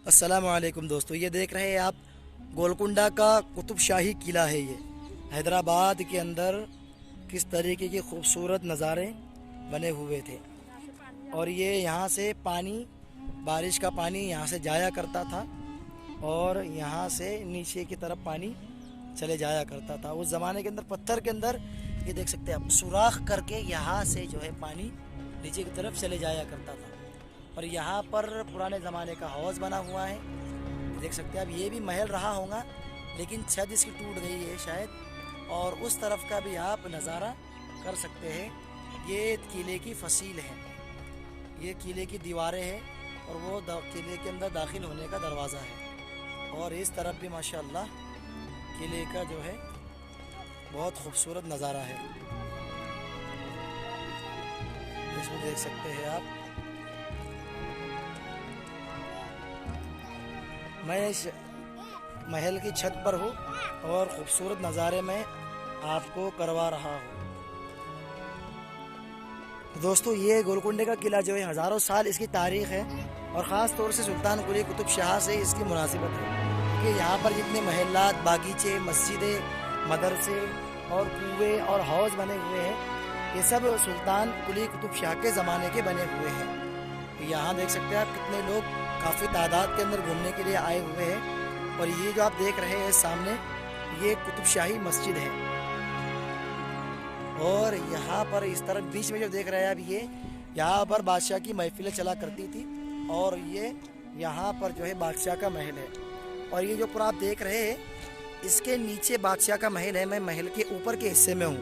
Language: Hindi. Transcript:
अस्सलाम वालेकुम दोस्तों, ये देख रहे हैं आप गोलकुंडा का कुतुब शाही किला है। ये हैदराबाद के अंदर किस तरीके के खूबसूरत नज़ारे बने हुए थे। और ये यहाँ से पानी, बारिश का पानी यहाँ से जाया करता था और यहाँ से नीचे की तरफ पानी चले जाया करता था। उस ज़माने के अंदर पत्थर के अंदर ये देख सकते हैं आप, सुराख करके यहाँ से जो है पानी नीचे की तरफ चले जाया करता था। और यहाँ पर पुराने ज़माने का हौज़ बना हुआ है, देख सकते हैं आप। ये भी महल रहा होगा लेकिन छत इसकी टूट गई है शायद। और उस तरफ का भी आप नज़ारा कर सकते हैं। ये किले की फसील है, ये किले की दीवारें हैं और वो किले के अंदर दाखिल होने का दरवाज़ा है। और इस तरफ भी माशाअल्लाह किले का जो है बहुत खूबसूरत नज़ारा है, इसको देख सकते हैं आप। मैं इस महल की छत पर हूँ और खूबसूरत नज़ारे में आपको करवा रहा हूँ। दोस्तों, ये गोलकुंडे का किला जो है हज़ारों साल इसकी तारीख़ है और ख़ास तौर से सुल्तान कुली कुतुब शाह से इसकी मुनासिबत है कि यहाँ पर जितने महलात, बागीचे, मस्जिदें, मदरसे और कुएँ और हौज़ बने हुए हैं, ये सब सुल्तान कुली कुतुब शाह के ज़माने के बने हुए हैं। यहाँ देख सकते हैं आप कितने लोग काफ़ी तादाद के अंदर घूमने के लिए आए हुए हैं। और ये जो आप देख रहे हैं सामने, ये कुतुब शाही मस्जिद है। और यहाँ पर इस तरफ बीच में जो देख रहे हैं आप, ये यहाँ पर बादशाह की महफिलें चला करती थी और ये यहाँ पर जो है बादशाह का महल है। और ये जो पूरा आप देख रहे हैं, इसके नीचे बादशाह का महल है। मैं महल के ऊपर के हिस्से में हूँ